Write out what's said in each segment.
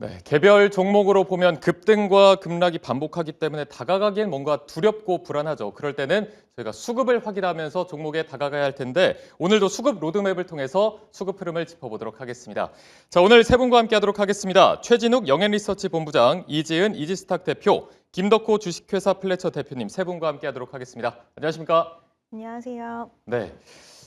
네, 개별 종목으로 보면 급등과 급락이 반복하기 때문에 다가가기엔 뭔가 두렵고 불안하죠. 그럴 때는 저희가 수급을 확인하면서 종목에 다가가야 할 텐데 오늘도 수급 로드맵을 통해서 수급 흐름을 짚어보도록 하겠습니다. 자, 오늘 세 분과 함께 하도록 하겠습니다. 최진욱 영앤리서치 본부장, 이지은 이지스탁 대표, 김덕호 주식회사 플래처 대표님 세 분과 함께 하도록 하겠습니다. 안녕하십니까? 안녕하세요. 네.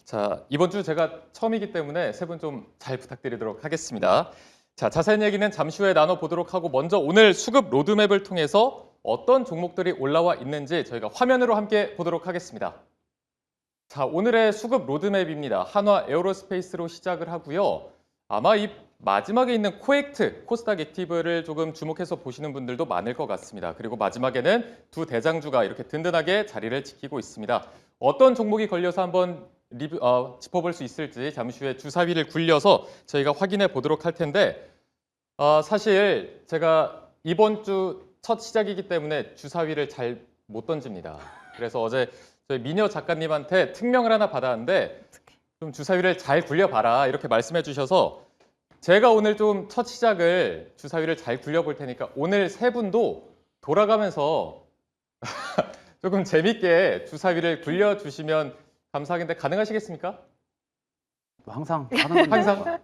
자, 이번 주 제가 처음이기 때문에 세 분 좀 잘 부탁드리도록 하겠습니다. 자, 자세한 얘기는 잠시 후에 나눠보도록 하고 먼저 오늘 수급 로드맵을 통해서 어떤 종목들이 올라와 있는지 저희가 화면으로 함께 보도록 하겠습니다. 자, 오늘의 수급 로드맵입니다. 한화 에어로스페이스로 시작을 하고요. 아마 이 마지막에 있는 코엑트, 코스닥 액티브를 조금 주목해서 보시는 분들도 많을 것 같습니다. 그리고 마지막에는 두 대장주가 이렇게 든든하게 자리를 지키고 있습니다. 어떤 종목이 걸려서 한번 짚어볼 수 있을지 잠시 후에 주사위를 굴려서 저희가 확인해 보도록 할 텐데 사실 제가 이번 주 첫 시작이기 때문에 주사위를 잘 못 던집니다. 그래서 어제 저희 미녀 작가님한테 특명을 하나 받았는데 좀 주사위를 잘 굴려봐라 이렇게 말씀해 주셔서 제가 오늘 좀 첫 시작을 주사위를 잘 굴려볼 테니까 오늘 세 분도 돌아가면서 조금 재밌게 주사위를 굴려주시면 감사하겠는데 가능하시겠습니까? 항상 하는 건데. 항상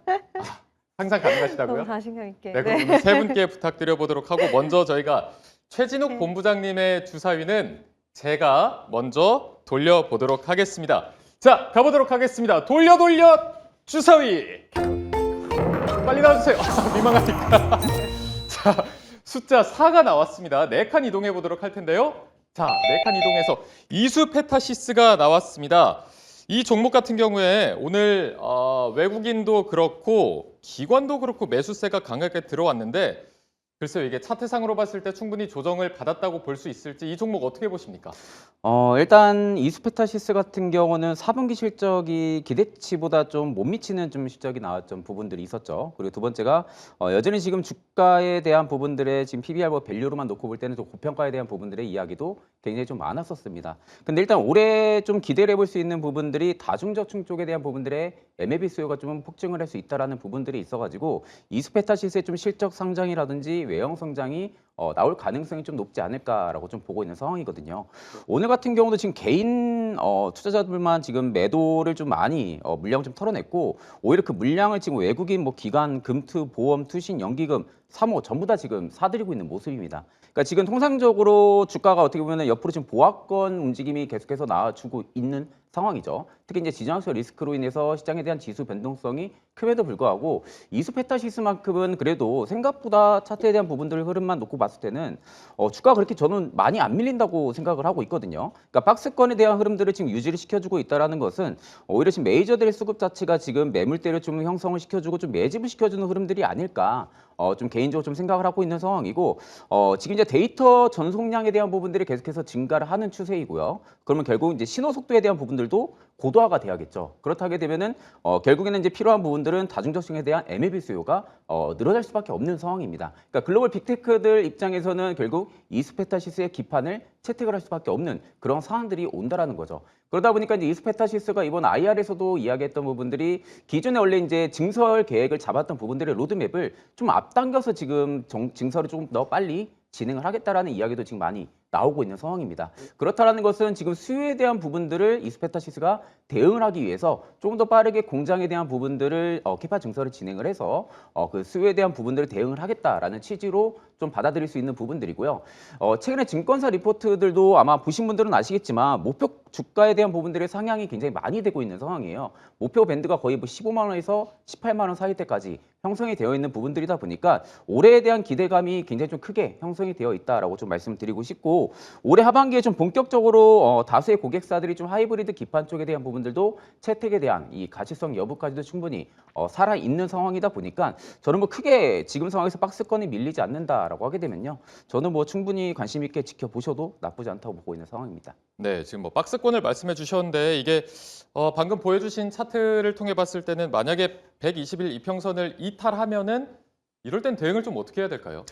항상 가능하시다고요? 너무 자신감 있게. 네, 그럼 오늘 세 분께 부탁드려 보도록 하고 먼저 저희가 최진욱 본부장님의 주사위는 제가 먼저 돌려보도록 하겠습니다. 자, 가보도록 하겠습니다. 돌려 주사위. 빨리 나와주세요. 민망하니까. 자, 숫자 4가 나왔습니다. 4칸 이동해 보도록 할 텐데요. 자, 4칸 이동해서 이수페타시스가 나왔습니다. 이 종목 같은 경우에 오늘 외국인도 그렇고 기관도 그렇고 매수세가 강하게 들어왔는데 글쎄요, 이게 차트상으로 봤을 때 충분히 조정을 받았다고 볼 수 있을지 이 종목 어떻게 보십니까? 일단 이수페타시스 같은 경우는 4분기 실적이 기대치보다 좀 못 미치는 좀 실적이 나왔던 부분들이 있었죠. 그리고 두 번째가 여전히 지금 주가에 대한 부분들의 지금 PBR 밸류로만 놓고 볼 때는 좀 고평가에 대한 부분들의 이야기도 굉장히 좀 많았었습니다. 근데 일단 올해 좀 기대를 해볼 수 있는 부분들이 다중저축 쪽에 대한 부분들의 MAB 수요가 좀 폭증을 할 수 있다라는 부분들이 있어가지고 이수페타시스의 좀 실적 상장이라든지 외형 성장이 나올 가능성이 좀 높지 않을까라고 좀 보고 있는 상황이거든요. 오늘 같은 경우도 지금 개인 투자자들만 지금 매도를 좀 많이 물량을 좀 털어냈고 오히려 그 물량을 지금 외국인 뭐 기관, 금투, 보험, 투신, 연기금, 사모 전부 다 지금 사들이고 있는 모습입니다. 그러니까 지금 통상적으로 주가가 어떻게 보면 옆으로 지금 보합권 움직임이 계속해서 나와주고 있는 상황이죠. 특히 이제 지정학적 리스크로 인해서 시장에 대한 지수 변동성이 큼에도 불구하고 이수페타시스만큼은 그래도 생각보다 차트에 대한 부분들 흐름만 놓고 봤을 때는 주가가 그렇게 저는 많이 안 밀린다고 생각을 하고 있거든요. 그러니까 박스권에 대한 흐름들을 지금 유지를 시켜주고 있다라는 것은 오히려 지금 메이저들의 수급 자체가 지금 매물대를 좀 형성을 시켜주고 좀 매집을 시켜주는 흐름들이 아닐까. 좀 개인적으로 좀 생각을 하고 있는 상황이고 지금 이제 데이터 전송량에 대한 부분들이 계속해서 증가를 하는 추세이고요. 그러면 결국 이제 신호 속도에 대한 부분들도 고도화가 돼야겠죠. 그렇다게 되면은 결국에는 이제 필요한 부분들은 다중저축에 대한 MAB 수요가 늘어날 수밖에 없는 상황입니다. 그러니까 글로벌 빅테크들 입장에서는 결국 이수페타시스의 기판을 채택을 할 수밖에 없는 그런 상황들이 온다라는 거죠. 그러다 보니까 이제 이수페타시스가 이번 IR에서도 이야기했던 부분들이 기존에 원래 이제 증설 계획을 잡았던 부분들의 로드맵을 좀 앞당겨서 지금 증설을 조금 더 빨리 진행을 하겠다라는 이야기도 지금 많이 나오고 있는 상황입니다. 그렇다라는 것은 지금 수요에 대한 부분들을 이수페타시스가 대응을 하기 위해서 조금 더 빠르게 공장에 대한 부분들을 캐파 증설을 진행을 해서 그 수요에 대한 부분들을 대응을 하겠다라는 취지로 좀 받아들일 수 있는 부분들이고요. 최근에 증권사 리포트들도 아마 보신 분들은 아시겠지만 목표 주가에 대한 부분들의 상향이 굉장히 많이 되고 있는 상황이에요. 목표 밴드가 거의 뭐 15만 원에서 18만 원 사이대까지 형성이 되어 있는 부분들이다 보니까 올해에 대한 기대감이 굉장히 좀 크게 형성이 되어 있다라고 좀 말씀드리고 싶고 올해 하반기에 좀 본격적으로 다수의 고객사들이 좀 하이브리드 기판 쪽에 대한 부분들도 채택에 대한 이 가치성 여부까지도 충분히 살아 있는 상황이다 보니까 저는 뭐 크게 지금 상황에서 박스권이 밀리지 않는다라고 하게 되면요. 저는 뭐 충분히 관심 있게 지켜보셔도 나쁘지 않다고 보고 있는 상황입니다. 네, 지금 뭐 박스권을 말씀해 주셨는데 이게 방금 보여주신 차트를 통해 봤을 때는 만약에 120일 이평선을 이탈하면은 이럴 땐 대응을 좀 어떻게 해야 될까요?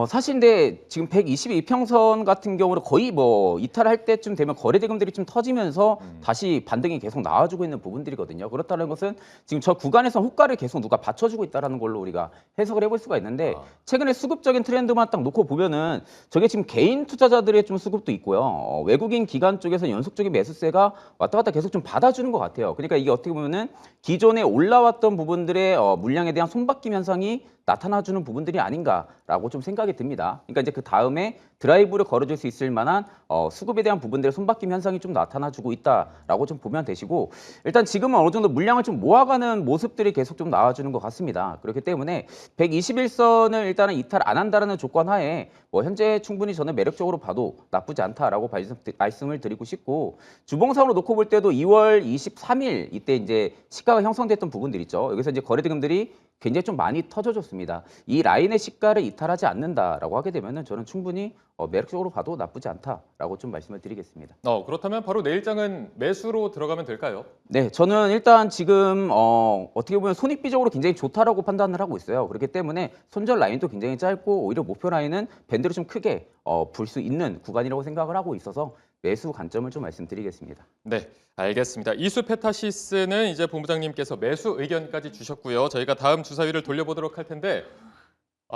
사실 근데 지금 122평선 같은 경우는 거의 뭐 이탈할 때쯤 되면 거래 대금들이 좀 터지면서 다시 반등이 계속 나와주고 있는 부분들이거든요. 그렇다는 것은 지금 저 구간에서 호가를 계속 누가 받쳐주고 있다는 걸로 우리가 해석을 해볼 수가 있는데 아. 최근에 수급적인 트렌드만 딱 놓고 보면은 저게 지금 개인 투자자들의 좀 수급도 있고요. 외국인 기관 쪽에서 연속적인 매수세가 왔다 갔다 계속 좀 받아주는 것 같아요. 그러니까 이게 어떻게 보면은 기존에 올라왔던 부분들의 물량에 대한 손바뀜 현상이 나타나주는 부분들이 아닌가라고 좀 생각이 듭니다. 그러니까 이제 그 다음에 드라이브를 걸어줄 수 있을 만한 수급에 대한 부분들의 손바뀜 현상이 좀 나타나주고 있다라고 좀 보면 되시고 일단 지금은 어느 정도 물량을 좀 모아가는 모습들이 계속 좀 나와주는 것 같습니다. 그렇기 때문에 121선을 일단은 이탈 안 한다는 조건 하에 뭐 현재 충분히 저는 매력적으로 봐도 나쁘지 않다라고 말씀을 드리고 싶고 주봉상으로 놓고 볼 때도 2월 23일 이때 이제 시가가 형성됐던 부분들 있죠. 여기서 이제 거래대금들이 굉장히 좀 많이 터져줬습니다. 이 라인의 시가를 이탈하지 않는다라고 하게 되면은 저는 충분히 매력적으로 봐도 나쁘지 않다라고 좀 말씀을 드리겠습니다. 그렇다면 바로 내일장은 매수로 들어가면 될까요? 네, 저는 일단 지금 어떻게 보면 손익비적으로 굉장히 좋다라고 판단을 하고 있어요. 그렇기 때문에 손절 라인도 굉장히 짧고 오히려 목표 라인은 밴드를 좀 크게 볼 수 있는 구간이라고 생각을 하고 있어서 매수 관점을 좀 말씀드리겠습니다. 네, 알겠습니다. 이수페타시스는 이제 본부장님께서 매수 의견까지 주셨고요. 저희가 다음 주사위를 돌려보도록 할 텐데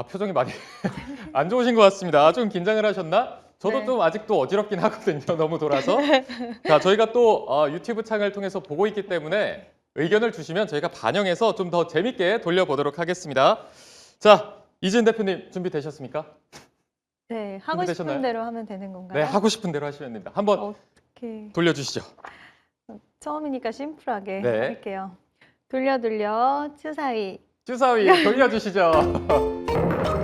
표정이 많이 안 좋으신 것 같습니다. 좀 긴장을 하셨나? 저도 네. 좀 아직도 어지럽긴 하거든요. 너무 돌아서. 자, 저희가 또 유튜브 창을 통해서 보고 있기 때문에 의견을 주시면 저희가 반영해서 좀 더 재밌게 돌려보도록 하겠습니다. 자, 이진 대표님 준비되셨습니까? 네, 하고 준비되셨나요? 싶은 대로 하면 되는 건가요? 네, 하고 싶은 대로 하시면 됩니다. 한번 어떻게 돌려주시죠. 처음이니까 심플하게 네. 할게요. 돌려 주사위. 주사위 돌려주시죠.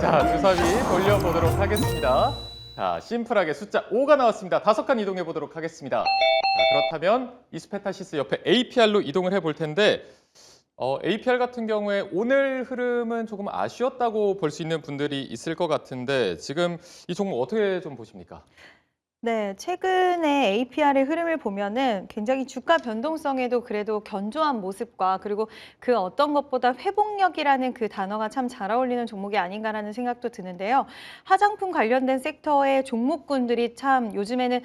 자, 주사위 돌려보도록 하겠습니다. 자, 심플하게 숫자 5가 나왔습니다. 5칸 이동해 보도록 하겠습니다. 자, 그렇다면 이스페타시스 옆에 APR로 이동을 해볼 텐데 APR 같은 경우에 오늘 흐름은 조금 아쉬웠다고 볼 수 있는 분들이 있을 것 같은데 지금 이 종목 어떻게 좀 보십니까? 네, 최근에 APR의 흐름을 보면은 굉장히 주가 변동성에도 그래도 견조한 모습과 그리고 그 어떤 것보다 회복력이라는 그 단어가 참 잘 어울리는 종목이 아닌가라는 생각도 드는데요. 화장품 관련된 섹터의 종목군들이 참 요즘에는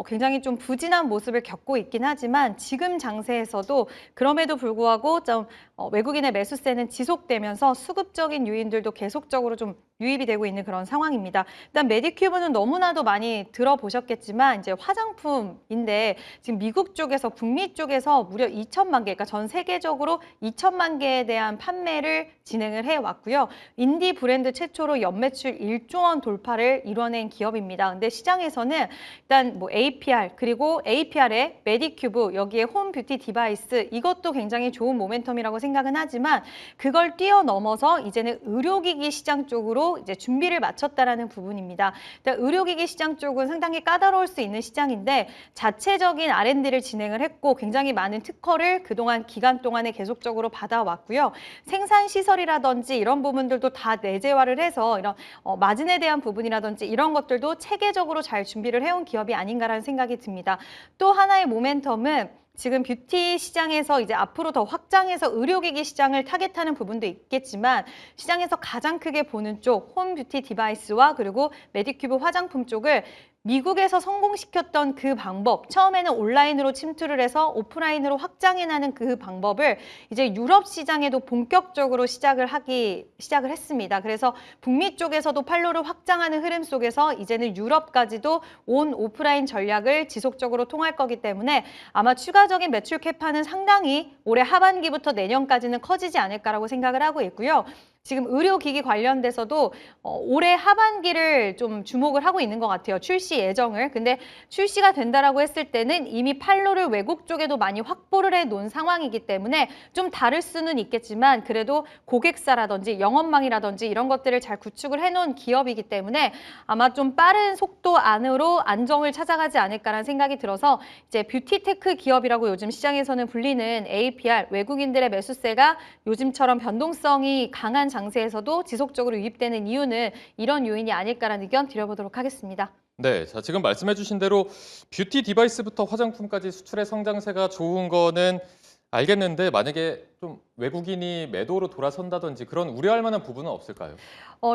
굉장히 좀 부진한 모습을 겪고 있긴 하지만 지금 장세에서도 그럼에도 불구하고 좀 외국인의 매수세는 지속되면서 수급적인 요인들도 계속적으로 좀 유입이 되고 있는 그런 상황입니다. 일단 메디큐브는 너무나도 많이 들어보셨겠지만 이제 화장품인데 지금 미국 쪽에서 북미 쪽에서 무려 2천만 개, 그러니까 전 세계적으로 2천만 개에 대한 판매를 진행을 해왔고요. 인디 브랜드 최초로 연매출 1조 원 돌파를 이뤄낸 기업입니다. 근데 시장에서는 일단 뭐 APR 그리고 APR의 메디큐브 여기에 홈 뷰티 디바이스 이것도 굉장히 좋은 모멘텀이라고 생각은 하지만 그걸 뛰어넘어서 이제는 의료기기 시장 쪽으로 이제 준비를 마쳤다라는 부분입니다. 그러니까 의료기기 시장 쪽은 상당히 까다로울 수 있는 시장인데 자체적인 R&D를 진행을 했고 굉장히 많은 특허를 그동안 기간 동안에 계속적으로 받아왔고요. 생산 시설이라든지 이런 부분들도 다 내재화를 해서 이런 마진에 대한 부분이라든지 이런 것들도 체계적으로 잘 준비를 해온 기업이 아닌가라는 생각이 듭니다. 또 하나의 모멘텀은 지금 뷰티 시장에서 이제 앞으로 더 확장해서 의료기기 시장을 타겟하는 부분도 있겠지만 시장에서 가장 크게 보는 쪽 홈 뷰티 디바이스와 그리고 메디큐브 화장품 쪽을 미국에서 성공시켰던 그 방법, 처음에는 온라인으로 침투를 해서 오프라인으로 확장해 나는 그 방법을 이제 유럽 시장에도 본격적으로 시작을 했습니다. 그래서 북미 쪽에서도 판로를 확장하는 흐름 속에서 이제는 유럽까지도 온 오프라인 전략을 지속적으로 통할 거기 때문에 아마 추가적인 매출 캐파는 상당히 올해 하반기부터 내년까지는 커지지 않을까라고 생각을 하고 있고요. 지금 의료기기 관련돼서도 올해 하반기를 좀 주목을 하고 있는 것 같아요. 출시 예정을. 근데 출시가 된다라고 했을 때는 이미 판로를 외국 쪽에도 많이 확보를 해놓은 상황이기 때문에 좀 다를 수는 있겠지만 그래도 고객사라든지 영업망이라든지 이런 것들을 잘 구축을 해놓은 기업이기 때문에 아마 좀 빠른 속도 안으로 안정을 찾아가지 않을까라는 생각이 들어서 이제 뷰티테크 기업이라고 요즘 시장에서는 불리는 APR, 외국인들의 매수세가 요즘처럼 변동성이 강한 장세에서도 지속적으로 유입되는 이유는 이런 요인이 아닐까라는 의견 드려보도록 하겠습니다. 네, 자 지금 말씀해주신 대로 뷰티 디바이스부터 화장품까지 수출의 성장세가 좋은 거는 알겠는데 만약에 좀 외국인이 매도로 돌아선다든지 그런 우려할 만한 부분은 없을까요?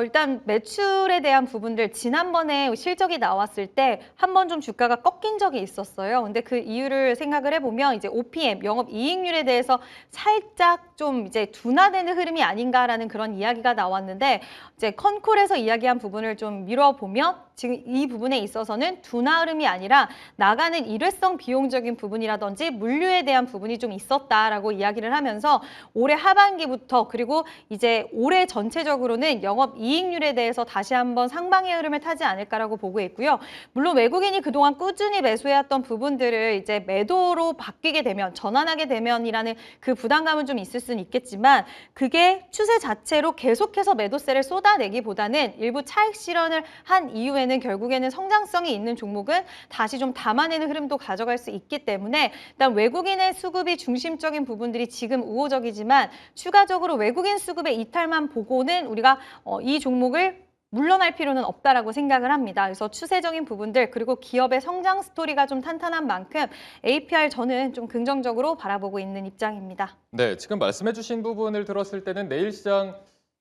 일단 매출에 대한 부분들 지난번에 실적이 나왔을 때 한 번 좀 주가가 꺾인 적이 있었어요. 근데 그 이유를 생각을 해보면 이제 OPM, 영업이익률에 대해서 살짝 좀 이제 둔화되는 흐름이 아닌가라는 그런 이야기가 나왔는데 이제 컨콜에서 이야기한 부분을 좀 미뤄보면 지금 이 부분에 있어서는 둔화 흐름이 아니라 나가는 일회성 비용적인 부분이라든지 물류에 대한 부분이 좀 있었다라고 이야기를 하면서 올해 하반기부터 그리고 이제 올해 전체적으로는 영업 이익률에 대해서 다시 한번 상방의 흐름을 타지 않을까라고 보고 있고요. 물론 외국인이 그동안 꾸준히 매수해왔던 부분들을 이제 매도로 바뀌게 되면 전환하게 되면이라는 그 부담감은 좀 있을 수는 있겠지만 그게 추세 자체로 계속해서 매도세를 쏟아내기보다는 일부 차익 실현을 한 이후에는 결국에는 성장성이 있는 종목은 다시 좀 담아내는 흐름도 가져갈 수 있기 때문에 일단 외국인의 수급이 중심적인 부분들이 지금 우호적이지만 추가적으로 외국인 수급의 이탈만 보고는 우리가 이 종목을 물러날 필요는 없다라고 생각을 합니다. 그래서 추세적인 부분들 그리고 기업의 성장 스토리가 좀 탄탄한 만큼 APR 저는 좀 긍정적으로 바라보고 있는 입장입니다. 네, 지금 말씀해주신 부분을 들었을 때는 내일 시장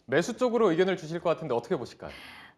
매수 쪽으로 의견을 주실 것 같은데 어떻게 보실까요?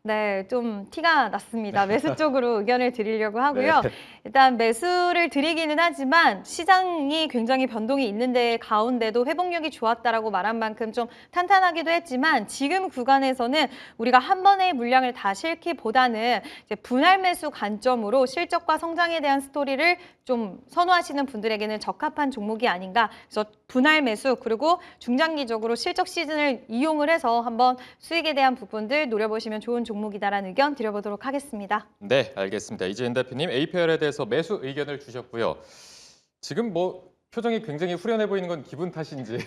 네, 좀 티가 났습니다. 매수 쪽으로 의견을 드리려고 하고요. 일단 매수를 드리기는 하지만 시장이 굉장히 변동이 있는데 가운데도 회복력이 좋았다라고 말한 만큼 좀 탄탄하기도 했지만 지금 구간에서는 우리가 한 번의 물량을 다 실기보다는 이제 분할 매수 관점으로 실적과 성장에 대한 스토리를 좀 선호하시는 분들에게는 적합한 종목이 아닌가. 그래서 분할 매수 그리고 중장기적으로 실적 시즌을 이용을 해서 한번 수익에 대한 부분들 노려보시면 좋은 종목이다라는 의견 드려보도록 하겠습니다. 네, 알겠습니다. 이재인 대표님 APR에 대해서 매수 의견을 주셨고요. 지금 뭐 표정이 굉장히 후련해 보이는 건 기분 탓인지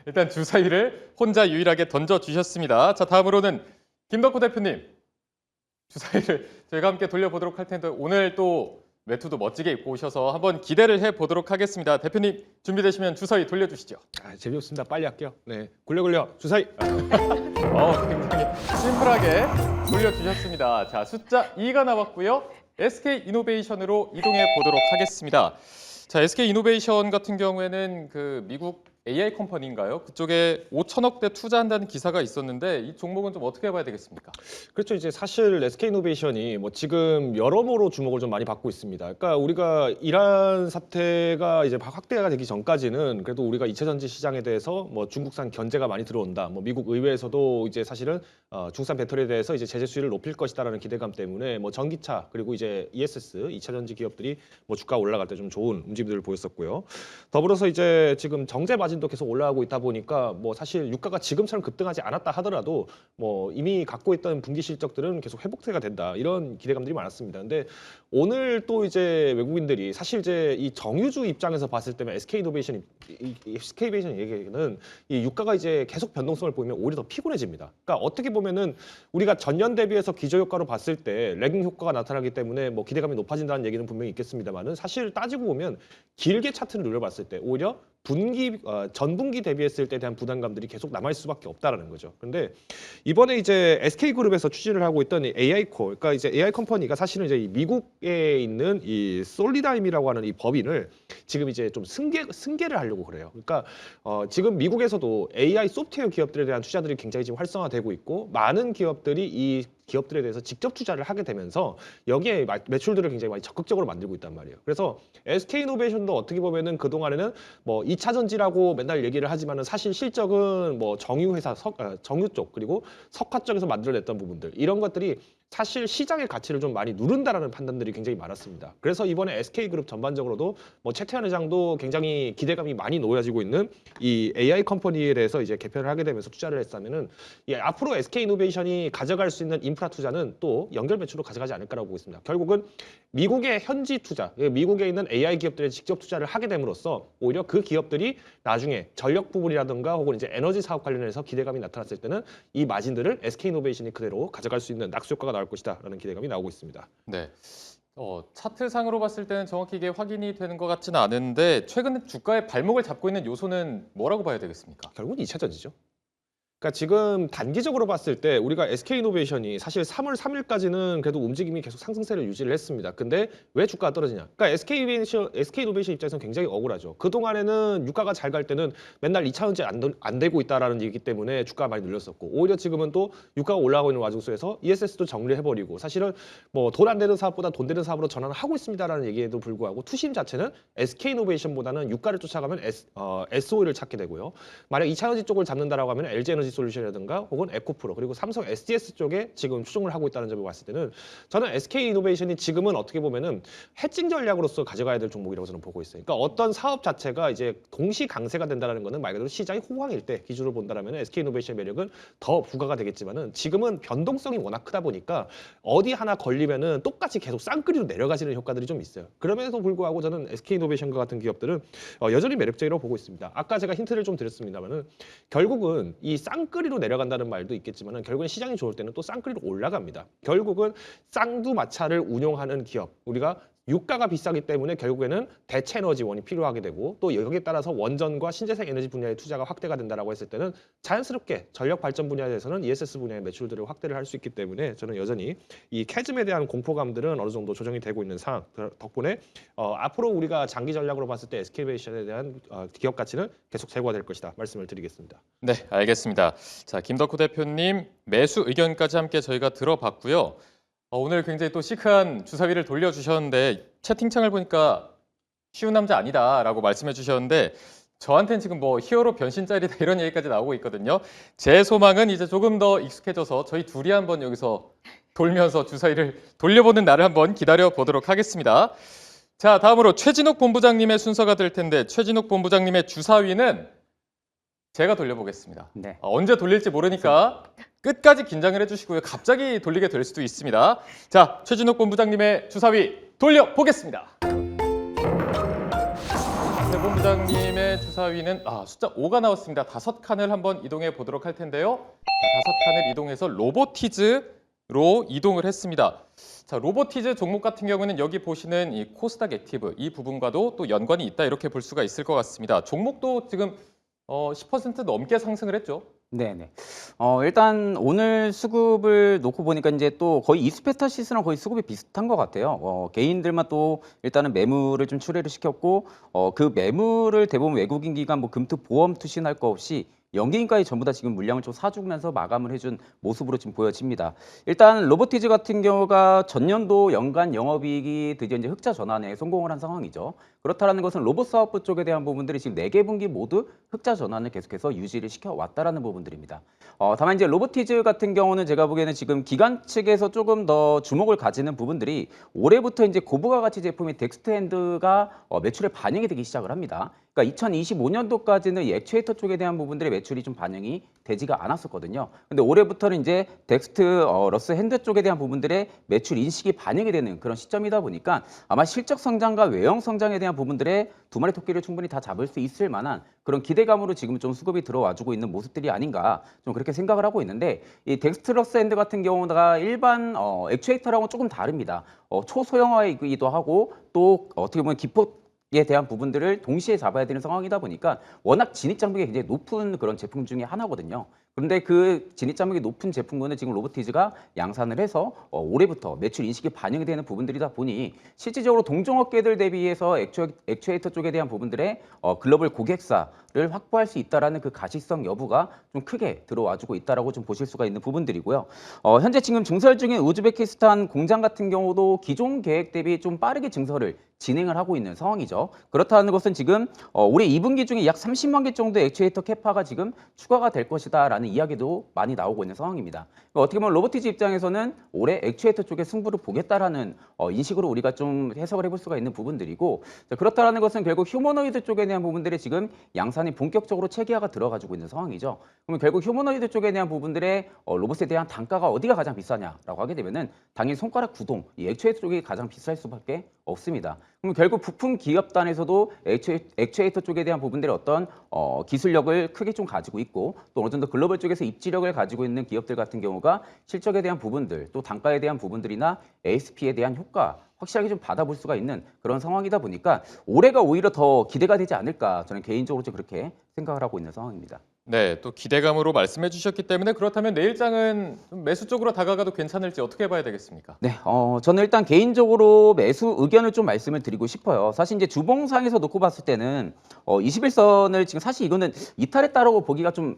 일단 주사위를 혼자 유일하게 던져주셨습니다. 자, 다음으로는 김덕호 대표님 주사위를 저희가 함께 돌려보도록 할 텐데 오늘 또 외투도 멋지게 입고 오셔서 한번 기대를 해보도록 하겠습니다. 대표님 준비되시면 주사위 돌려주시죠. 재미없습니다. 빨리 할게요. 네, 굴려 주사위. 굉장히 심플하게 돌려주셨습니다. 자, 숫자 2가 나왔고요. SK이노베이션으로 이동해 보도록 하겠습니다. 자, SK이노베이션 같은 경우에는 그 미국 AI 컴퍼니인가요? 그쪽에 5천억대 투자한다는 기사가 있었는데 이 종목은 좀 어떻게 봐야 되겠습니까? 그렇죠. 이제 사실 SK이노베이션이 뭐 지금 여러모로 주목을 좀 많이 받고 있습니다. 그러니까 우리가 이란 사태가 이제 확대가 되기 전까지는 그래도 우리가 2차 전지 시장에 대해서 뭐 중국산 견제가 많이 들어온다. 뭐 미국 의회에서도 이제 사실은 중국산 배터리에 대해서 이제 제재 수위를 높일 것이다라는 기대감 때문에 뭐 전기차 그리고 이제 ESS 2차 전지 기업들이 뭐 주가 올라갈 때 좀 좋은 움직임들을 보였었고요. 더불어서 이제 지금 정제 마진도 계속 올라가고 있다 보니까 뭐 사실 유가가 지금처럼 급등하지 않았다 하더라도 뭐 이미 갖고 있던 분기 실적들은 계속 회복세가 된다 이런 기대감들이 많았습니다. 근데 오늘 또 이제 외국인들이 사실 이제 이 정유주 입장에서 봤을 때는 SK이노베이션 얘기는 이 유가가 이제 계속 변동성을 보이면 오히려 더 피곤해집니다. 그러니까 어떻게 보면은 우리가 전년 대비해서 기저효과로 봤을 때 레깅 효과가 나타나기 때문에 뭐 기대감이 높아진다는 얘기는 분명히 있겠습니다만은 사실 따지고 보면 길게 차트를 노려봤을 때 오히려 전분기 대비했을 때에 대한 부담감들이 계속 남아있을 수밖에 없다라는 거죠. 그런데 이번에 이제 SK그룹에서 추진을 하고 있던 이 AI코, 그러니까 이제 AI 컴퍼니가 사실은 이제 미국에 있는 이 솔리다임이라고 하는 이 법인을 지금 이제 좀 승계를 하려고 그래요. 그러니까 지금 미국에서도 AI 소프트웨어 기업들에 대한 투자들이 굉장히 지금 활성화되고 있고 많은 기업들이 이 기업들에 대해서 직접 투자를 하게 되면서 여기에 매출들을 굉장히 많이 적극적으로 만들고 있단 말이에요. 그래서 SK이노베이션도 어떻게 보면은 그동안에는 뭐 2차 전지라고 맨날 얘기를 하지만은 사실 실적은 뭐 정유 회사 정유 쪽 그리고 석화 쪽에서 만들어냈던 부분들 이런 것들이 사실 시장의 가치를 좀 많이 누른다라는 판단들이 굉장히 많았습니다. 그래서 이번에 SK그룹 전반적으로도 뭐 최태원 회장도 굉장히 기대감이 많이 놓여지고 있는 이 AI 컴퍼니에 대해서 이제 개편을 하게 되면서 투자를 했다면은 앞으로 SK이노베이션이 가져갈 수 있는 인프라 투자는 또 연결 매출로 가져가지 않을까라고 보고 있습니다. 결국은 미국의 현지 투자, 미국에 있는 AI 기업들에 직접 투자를 하게 됨으로써 오히려 그 기업들이 나중에 전력 부분이라든가 혹은 이제 에너지 사업 관련해서 기대감이 나타났을 때는 이 마진들을 SK이노베이션이 그대로 가져갈 수 있는 낙수 효과가 나올 것이다라는 기대감이 나오고 있습니다. 네. 차트상으로 봤을 때는 정확히 이게 확인이 되는 것 같지는 않은데 최근 주가의 발목을 잡고 있는 요소는 뭐라고 봐야 되겠습니까? 결국은 2차 전지죠. 그러니까 지금 단기적으로 봤을 때 우리가 SK이노베이션이 사실 3월 3일까지는 그래도 움직임이 계속 상승세를 유지를 했습니다. 근데 왜 주가가 떨어지냐? 그러니까 SK이노베이션 입장에서는 굉장히 억울하죠. 그동안에는 유가가 잘 갈 때는 맨날 2차전지 안 되고 있다라는 얘기 때문에 주가가 많이 늘렸었고 오히려 지금은 또 유가가 올라가고 있는 와중 속에서 ESS도 정리해버리고 사실은 뭐 돈 안 되는 사업보다 돈 되는 사업으로 전환을 하고 있습니다라는 얘기에도 불구하고 투심 자체는 SK이노베이션보다는 유가를 쫓아가면 SOE를 찾게 되고요. 만약 2차전지 쪽을 잡는다라고 하면 LG에너지 솔루션이라든가 혹은 에코프로 그리고 삼성 SDS 쪽에 지금 추종을 하고 있다는 점을 봤을 때는 저는 SK이노베이션이 지금은 어떻게 보면은 해칭 전략으로서 가져가야 될 종목이라고 저는 보고 있어요. 그러니까 어떤 사업 자체가 이제 동시 강세가 된다는 거는 말 그대로 시장이 호황일 때 기준으로 본다라면 SK이노베이션의 매력은 더 부과가 되겠지만은 지금은 변동성이 워낙 크다 보니까 어디 하나 걸리면은 똑같이 계속 쌍끌이로 내려가지는 효과들이 좀 있어요. 그럼에도 불구하고 저는 SK이노베이션과 같은 기업들은 여전히 매력적이라고 보고 있습니다. 아까 제가 힌트를 좀 드렸습니다만은 결국은 이 쌍끌이로 내려간다는 말도 있겠지만은 결국엔 시장이 좋을 때는 또 쌍끌이로 올라갑니다. 결국은 쌍두마차를 운용하는 기업, 우리가 유가가 비싸기 때문에 결국에는 대체 에너지 원이 필요하게 되고 또 여기에 따라서 원전과 신재생 에너지 분야의 투자가 확대가 된다라고 했을 때는 자연스럽게 전력 발전 분야에 대해서는 ESS 분야의 매출들을 확대를 할 수 있기 때문에 저는 여전히 이 캐즘에 대한 공포감들은 어느 정도 조정이 되고 있는 상황 덕분에 앞으로 우리가 장기 전략으로 봤을 때 SK이노베이션에 대한 기업 가치는 계속 제고가 될 것이다 말씀을 드리겠습니다. 네, 알겠습니다. 자, 김덕후 대표님 매수 의견까지 함께 저희가 들어봤고요. 오늘 굉장히 또 시크한 주사위를 돌려주셨는데 채팅창을 보니까 쉬운 남자 아니다라고 말씀해 주셨는데 저한테는 지금 뭐 히어로 변신 짤이다 이런 얘기까지 나오고 있거든요. 제 소망은 이제 조금 더 익숙해져서 저희 둘이 한번 여기서 돌면서 주사위를 돌려보는 날을 한번 기다려 보도록 하겠습니다. 자, 다음으로 최진욱 본부장님의 순서가 될 텐데 최진욱 본부장님의 주사위는 제가 돌려보겠습니다. 네. 언제 돌릴지 모르니까 끝까지 긴장을 해주시고요. 갑자기 돌리게 될 수도 있습니다. 자, 최진욱 본부장님의 주사위 돌려보겠습니다. 최 본부장님의 주사위는 숫자 5가 나왔습니다. 5칸을 한번 이동해 보도록 할 텐데요. 5칸을 이동해서 로보티즈로 이동을 했습니다. 자, 로보티즈 종목 같은 경우는 여기 보시는 이 코스닥 액티브 이 부분과도 또 연관이 있다 이렇게 볼 수가 있을 것 같습니다. 종목도 지금 10% 넘게 상승을 했죠. 네네. 일단 오늘 수급을 놓고 보니까 이제 또 거의 이스페타시스랑 거의 수급이 비슷한 것 같아요. 개인들만 또 일단은 매물을 좀 출회를 시켰고, 그 매물을 대부분 외국인 기관 뭐 금투 보험 투신할 거 없이 연기인까지 전부 다 지금 물량을 좀 사주면서 마감을 해준 모습으로 지금 보여집니다. 일단 로보티즈 같은 경우가 전년도 연간 영업이익이 드디어 이제 흑자 전환에 성공을 한 상황이죠. 그렇다는 것은 로봇 사업부 쪽에 대한 부분들이 지금 4개 분기 모두 흑자 전환을 계속해서 유지를 시켜왔다라는 부분들입니다. 다만 이제 로보티즈 같은 경우는 제가 보기에는 지금 기관 측에서 조금 더 주목을 가지는 부분들이 올해부터 이제 고부가 가치 제품인 덱스트핸드가 매출에 반영이 되기 시작을 합니다. 그러니까 2025년도까지는 이 액추에이터 쪽에 대한 부분들의 매출이 좀 반영이 되지가 않았었거든요. 근데 올해부터는 이제 덱스트 러스 핸드 쪽에 대한 부분들의 매출 인식이 반영이 되는 그런 시점이다 보니까 아마 실적 성장과 외형 성장에 대한 부분들의 두 마리 토끼를 충분히 다 잡을 수 있을 만한 그런 기대감으로 지금 좀 수급이 들어와주고 있는 모습들이 아닌가 좀 그렇게 생각을 하고 있는데 이 덱스트 러스 핸드 같은 경우가 일반 액추에이터랑은 조금 다릅니다. 초소형화이기도 하고 또 어떻게 보면 기폭에 대한 부분들을 동시에 잡아야 되는 상황이다 보니까 워낙 진입 장벽이 굉장히 높은 그런 제품 중에 하나거든요. 그런데 그 진입 장벽이 높은 제품군을 지금 로보티즈가 양산을 해서 올해부터 매출 인식이 반영이 되는 부분들이다 보니 실질적으로 동종업계들 대비해서 액추에이터 쪽에 대한 부분들의 글로벌 고객사를 확보할 수 있다라는 그 가시성 여부가 좀 크게 들어와주고 있다라고 좀 보실 수가 있는 부분들이고요. 현재 지금 증설 중인 우즈베키스탄 공장 같은 경우도 기존 계획 대비 좀 빠르게 증설을 진행을 하고 있는 상황이죠. 그렇다는 것은 지금 올해 2분기 중에 약 30만 개 정도의 액추에이터 캐파가 지금 추가가 될 것이다라는 이야기도 많이 나오고 있는 상황입니다. 그러니까 어떻게 보면 로보티즈 입장에서는 올해 액추에이터 쪽에 승부를 보겠다라는 인식으로 우리가 좀 해석을 해볼 수가 있는 부분들이고 그렇다라는 것은 결국 휴머노이드 쪽에 대한 부분들이 지금 양산이 본격적으로 체계화가 들어가지고 있는 상황이죠. 그러면 결국 휴머노이드 쪽에 대한 부분들의 로봇에 대한 단가가 어디가 가장 비싸냐라고 하게 되면은 당연히 손가락 구동, 이 액추에이터 쪽이 가장 비쌀 수밖에 없습니다. 그럼 결국 부품 기업단에서도 액추에이터 쪽에 대한 부분들의 어떤 기술력을 크게 좀 가지고 있고 또 어느 정도 글로벌 쪽에서 입지력을 가지고 있는 기업들 같은 경우가 실적에 대한 부분들 또 단가에 대한 부분들이나 ASP에 대한 효과 확실하게 좀 받아볼 수가 있는 그런 상황이다 보니까 올해가 오히려 더 기대가 되지 않을까 저는 개인적으로 좀 그렇게 생각을 하고 있는 상황입니다. 네, 또 기대감으로 말씀해 주셨기 때문에 그렇다면 내일장은 좀 매수 쪽으로 다가가도 괜찮을지 어떻게 봐야 되겠습니까? 네, 저는 일단 개인적으로 매수 의견을 좀 말씀을 드리고 싶어요. 사실 이제 주봉상에서 놓고 봤을 때는 21선을 지금 사실 이거는 이탈했다라고 보기가 좀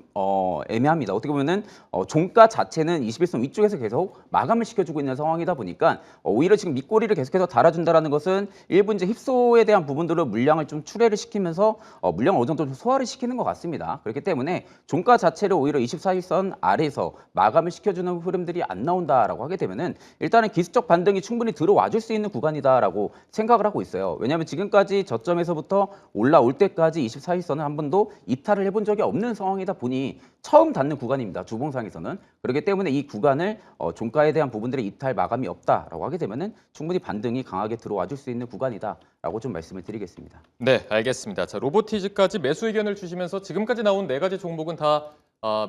애매합니다. 어떻게 보면은 종가 자체는 21선 위쪽에서 계속 마감을 시켜주고 있는 상황이다 보니까 오히려 지금 밑꼬리를 계속해서 달아준다라는 것은 일부 이제 힙소에 대한 부분들로 물량을 좀 출회를 시키면서 물량을 어느 정도 좀 소화를 시키는 것 같습니다. 그렇기 때문에 종가 자체를 오히려 24일선 아래에서 마감을 시켜주는 흐름들이 안 나온다라고 하게 되면은 일단은 기술적 반등이 충분히 들어와 줄 수 있는 구간이다라고 생각을 하고 있어요. 왜냐하면 지금까지 저점에서부터 올라올 때까지 24일선을 한 번도 이탈을 해본 적이 없는 상황이다 보니 처음 닿는 구간입니다. 주봉상에서는. 그렇기 때문에 이 구간을 종가에 대한 부분들의 이탈 마감이 없다라고 하게 되면은 충분히 반등이 강하게 들어와 줄 수 있는 구간이다라고 좀 말씀을 드리겠습니다. 네, 알겠습니다. 자, 로보티즈까지 매수 의견을 주시면서 지금까지 나온 4가지 종목은 다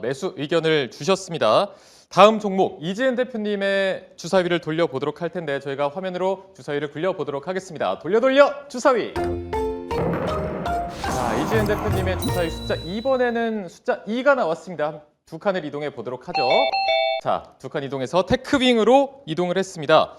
매수 의견을 주셨습니다. 다음 종목 이지은 대표님의 주사위를 돌려보도록 할 텐데 저희가 화면으로 주사위를 굴려보도록 하겠습니다. 돌려 주사위. 자, 이지은 대표님의 주사위 숫자 2번에는 숫자 2가 나왔습니다. 두 칸을 이동해 보도록 하죠. 자, 두 칸 이동해서 테크윙으로 이동을 했습니다.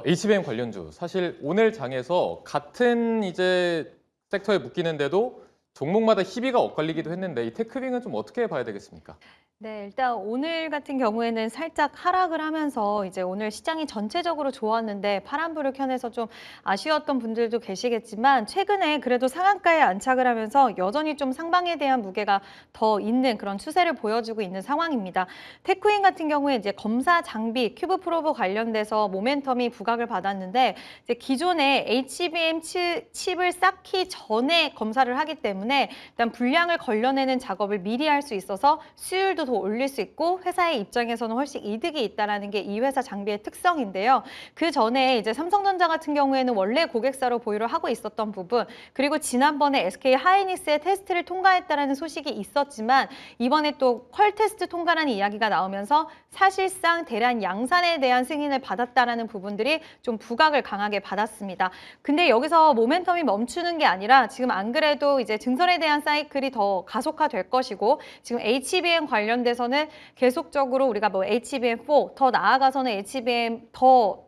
HBM 관련주 사실 오늘 장에서 같은 이제 섹터에 묶이는데도 종목마다 희비가 엇갈리기도 했는데 이 테크윙은 좀 어떻게 봐야 되겠습니까? 네, 일단 오늘 같은 경우에는 살짝 하락을 하면서 이제 오늘 시장이 전체적으로 좋았는데 파란불을 켜내서 좀 아쉬웠던 분들도 계시겠지만 최근에 그래도 상한가에 안착을 하면서 여전히 좀 상방에 대한 무게가 더 있는 그런 추세를 보여주고 있는 상황입니다. 테크윈 같은 경우에 이제 검사 장비, 큐브 프로브 관련돼서 모멘텀이 부각을 받았는데 이제 기존에 HBM 칩을 쌓기 전에 검사를 하기 때문에 일단 분량을 걸러내는 작업을 미리 할 수 있어서 수율도 더 올릴 수 있고 회사의 입장에서는 훨씬 이득이 있다는 게 이 회사 장비의 특성인데요. 그 전에 이제 삼성전자 같은 경우에는 원래 고객사로 보유를 하고 있었던 부분 그리고 지난번에 SK 하이닉스의 테스트를 통과했다는 소식이 있었지만 이번에 또 퀄 테스트 통과라는 이야기가 나오면서 사실상 대량 양산에 대한 승인을 받았다라는 부분들이 좀 부각을 강하게 받았습니다. 근데 여기서 모멘텀이 멈추는 게 아니라 지금 안 그래도 이제 증설에 대한 사이클이 더 가속화될 것이고 지금 HBM 관련돼서는 계속적으로 우리가 뭐 HBM4 더 나아가서는 HBM 더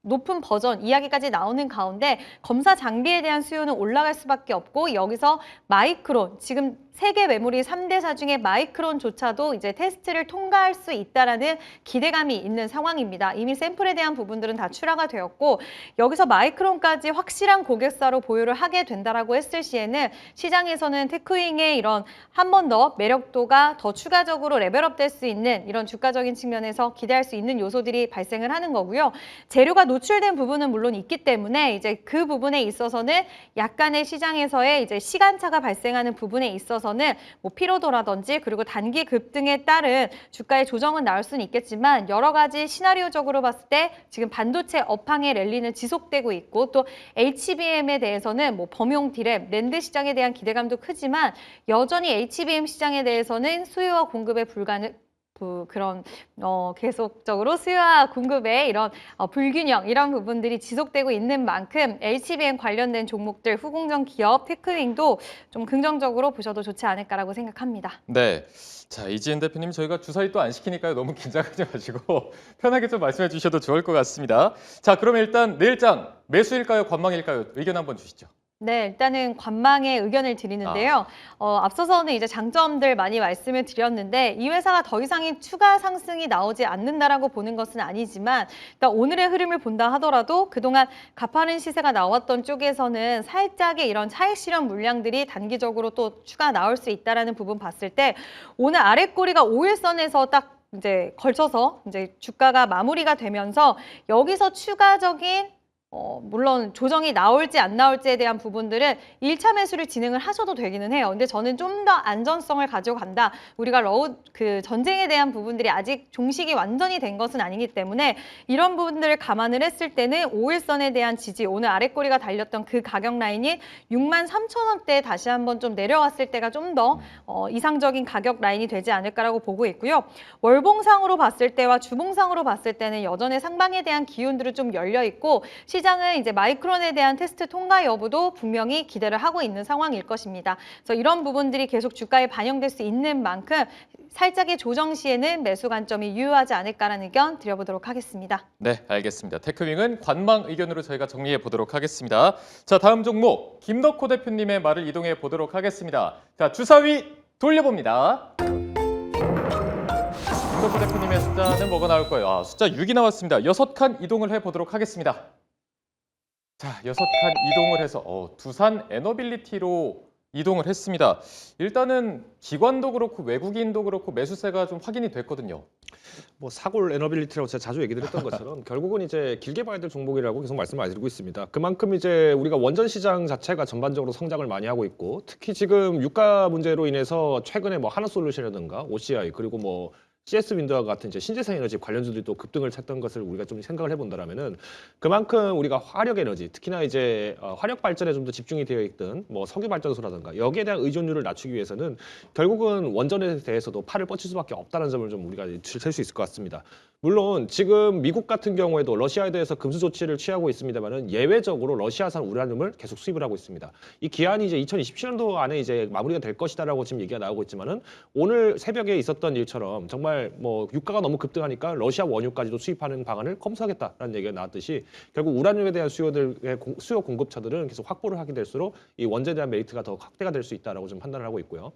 높은 버전 이야기까지 나오는 가운데 검사 장비에 대한 수요는 올라갈 수밖에 없고 여기서 마이크론 지금 세계 메모리 3대사 중에 마이크론조차도 이제 테스트를 통과할 수 있다라는 기대감이 있는 상황입니다. 이미 샘플에 대한 부분들은 다 출하가 되었고 여기서 마이크론까지 확실한 고객사로 보유를 하게 된다라고 했을 시에는 시장에서는 테크윙의 이런 한 번 더 매력도가 더 추가적으로 레벨업될 수 있는 이런 주가적인 측면에서 기대할 수 있는 요소들이 발생을 하는 거고요. 재료가 노출된 부분은 물론 있기 때문에 이제 그 부분에 있어서는 약간의 시장에서의 이제 시간차가 발생하는 부분에 있어서는 뭐 피로도라든지 그리고 단기 급등에 따른 주가의 조정은 나올 수는 있겠지만 여러 가지 시나리오적으로 봤을 때 지금 반도체 업황의 랠리는 지속되고 있고 또 HBM에 대해서는 뭐 범용 디램, 낸드 시장에 대한 기대감도 크지만 여전히 HBM 시장에 대해서는 수요와 공급의 그런 계속적으로 수요와 공급의 이런 불균형 이런 부분들이 지속되고 있는 만큼 HBM 관련된 종목들 후공정 기업 테크윙도 좀 긍정적으로 보셔도 좋지 않을까라고 생각합니다. 네. 자, 이지은 대표님 저희가 주사위 또 안 시키니까요. 너무 긴장하지 마시고 편하게 좀 말씀해 주셔도 좋을 것 같습니다. 자, 그러면 일단 내일장 매수일까요? 관망일까요? 의견 한번 주시죠. 네, 일단은 관망의 의견을 드리는데요. 앞서서는 이제 장점들 많이 말씀을 드렸는데 이 회사가 더 이상의 추가 상승이 나오지 않는다라고 보는 것은 아니지만 일단 오늘의 흐름을 본다 하더라도 그동안 가파른 시세가 나왔던 쪽에서는 살짝의 이런 차익 실현 물량들이 단기적으로 또 추가 나올 수 있다라는 부분 봤을 때 오늘 아랫꼬리가 5일선에서 딱 이제 걸쳐서 이제 주가가 마무리가 되면서 여기서 추가적인 물론 조정이 나올지 안 나올지에 대한 부분들은 1차 매수를 진행을 하셔도 되기는 해요. 근데 저는 좀 더 안전성을 가지고 간다. 우리가 그 전쟁에 대한 부분들이 아직 종식이 완전히 된 것은 아니기 때문에 이런 부분들을 감안을 했을 때는 5일선에 대한 지지, 오늘 아랫꼬리가 달렸던 그 가격 라인이 63,000원대에 다시 한번 좀 내려왔을 때가 좀 더 이상적인 가격 라인이 되지 않을까라고 보고 있고요. 월봉상으로 봤을 때와 주봉상으로 봤을 때는 여전히 상방에 대한 기운들은 좀 열려 있고 시장은 이제 마이크론에 대한 테스트 통과 여부도 분명히 기대를 하고 있는 상황일 것입니다. 그래서 이런 부분들이 계속 주가에 반영될 수 있는 만큼 살짝의 조정 시에는 매수 관점이 유효하지 않을까라는 의견 드려보도록 하겠습니다. 네, 알겠습니다. 테크윙은 관망 의견으로 저희가 정리해 보도록 하겠습니다. 자, 다음 종목 김덕호 대표님의 말을 이동해 보도록 하겠습니다. 자, 주사위 돌려봅니다. 김덕호 대표님의 숫자는 뭐가 나올 거예요? 숫자 6이 나왔습니다. 6칸 이동을 해 보도록 하겠습니다. 자, 6칸 이동을 해서 두산 에너빌리티로 이동을 했습니다. 일단은 기관도 그렇고 외국인도 그렇고 매수세가 좀 확인이 됐거든요. 뭐 사골 에너빌리티라고 제가 자주 얘기 드렸던 것처럼 결국은 이제 길게 봐야 될 종목이라고 계속 말씀을 드리고 있습니다. 그만큼 이제 우리가 원전 시장 자체가 전반적으로 성장을 많이 하고 있고 특히 지금 유가 문제로 인해서 최근에 뭐 하나솔루션이라든가 OCI 그리고 뭐 CS 윈드와 같은 이제 신재생 에너지 관련주들이 또 급등을 쳤던 것을 우리가 좀 생각을 해본다라면은 그만큼 우리가 화력 에너지 특히나 이제 화력 발전에 좀 더 집중이 되어 있던 뭐 석유 발전소라든가 여기에 대한 의존율을 낮추기 위해서는 결국은 원전에 대해서도 팔을 뻗칠 수밖에 없다는 점을 좀 우리가 셀 수 있을 것 같습니다. 물론 지금 미국 같은 경우에도 러시아에 대해서 금수 조치를 취하고 있습니다만은 예외적으로 러시아산 우라늄을 계속 수입을 하고 있습니다. 이 기한이 이제 2027년도 안에 이제 마무리가 될 것이다라고 지금 얘기가 나오고 있지만은 오늘 새벽에 있었던 일처럼 정말 뭐 유가가 너무 급등하니까 러시아 원유까지도 수입하는 방안을 검토하겠다라는 얘기가 나왔듯이 결국 우라늄에 대한 수요 공급처들은 계속 확보를 하게 될수록 이 원재에 대한 메리트가 더 확대가 될 수 있다라고 좀 판단을 하고 있고요.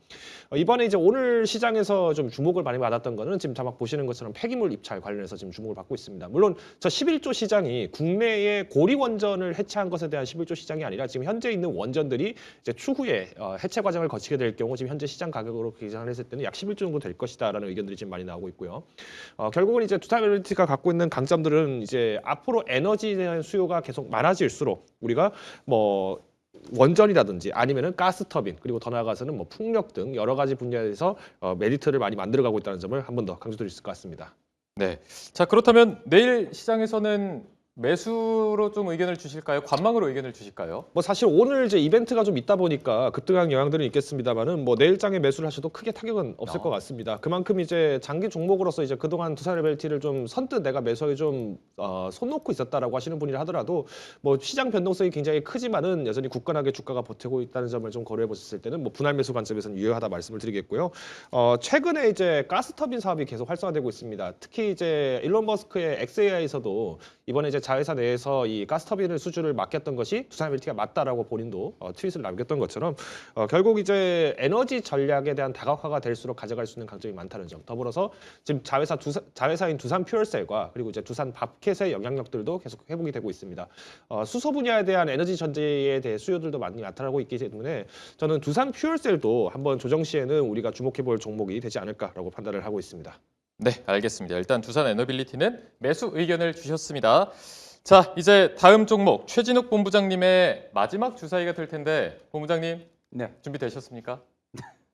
이번에 이제 오늘 시장에서 좀 주목을 많이 받았던 거는 지금 자막 보시는 것처럼 폐기물 입찰 관련해서 지금 주목을 받고 있습니다. 물론 저 11조 시장이 국내의 고리 원전을 해체한 것에 대한 11조 시장이 아니라 지금 현재 있는 원전들이 이제 추후에 해체 과정을 거치게 될 경우 지금 현재 시장 가격으로 계산을 했을 때는 약 11조 정도 될 것이다라는 의견들이 지금 많이 나오고 있고요. 결국은 이제 두산에너빌리티가 갖고 있는 강점들은 이제 앞으로 에너지에 대한 수요가 계속 많아질수록 우리가 뭐 원전이라든지 아니면은 가스 터빈 그리고 더 나아가서는 뭐 풍력 등 여러 가지 분야에서 메리트를 많이 만들어가고 있다는 점을 한 번 더 강조드릴 수 있을 것 같습니다. 네. 자, 그렇다면 내일 시장에서는 매수로 좀 의견을 주실까요? 관망으로 의견을 주실까요? 뭐 사실 오늘 이제 이벤트가 좀 있다 보니까 급등한 영향들은 있겠습니다만은 뭐 내일장에 매수를 하셔도 크게 타격은 없을 것 같습니다. 그만큼 이제 장기 종목으로서 이제 그동안 두산에너빌리티를 좀 선뜻 내가 매수하기 좀 손 놓고 있었다라고 하시는 분이라 하더라도 뭐 시장 변동성이 굉장히 크지만은 여전히 굳건하게 주가가 버티고 있다는 점을 좀 고려해 보셨을 때는 뭐 분할 매수 관점에서는 유효하다 말씀을 드리겠고요. 최근에 이제 가스터빈 사업이 계속 활성화되고 있습니다. 특히 이제 일론 머스크의 XAI에서도 이번에 이제 자회사 내에서 이 가스터빈을 수주를 맡겼던 것이 두산에너빌리티가 맞다라고 본인도 트윗을 남겼던 것처럼 결국 이제 에너지 전략에 대한 다각화가 될수록 가져갈 수 있는 강점이 많다는 점. 더불어서 지금 자회사인 두산 퓨얼셀과 그리고 이제 두산 밥켓의 영향력들도 계속 회복이 되고 있습니다. 수소 분야에 대한 에너지 전지에 대해 수요들도 많이 나타나고 있기 때문에 저는 두산 퓨얼셀도 한번 조정 시에는 우리가 주목해볼 종목이 되지 않을까라고 판단을 하고 있습니다. 네, 알겠습니다. 일단 두산 에너빌리티는 매수 의견을 주셨습니다. 자, 이제 다음 종목 최진욱 본부장님의 마지막 주사위가 될 텐데 본부장님 네. 준비되셨습니까?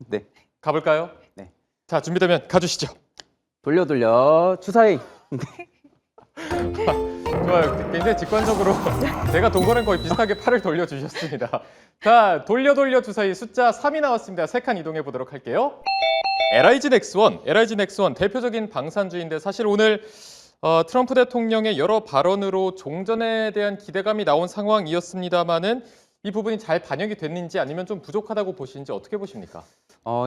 네. 가볼까요? 네. 자, 준비되면 가주시죠. 돌려 주사위. 좋아요. 굉장히 직관적으로 제가 동거랑 거의 비슷하게 팔을 돌려주셨습니다. 자, 돌려 주사위 숫자 3이 나왔습니다. 3칸 이동해 보도록 할게요. LIG 넥스원 대표적인 방산주인데 사실 오늘 트럼프 대통령의 여러 발언으로 종전에 대한 기대감이 나온 상황이었습니다만은 이 부분이 잘 반영이 됐는지 아니면 좀 부족하다고 보시는지 어떻게 보십니까?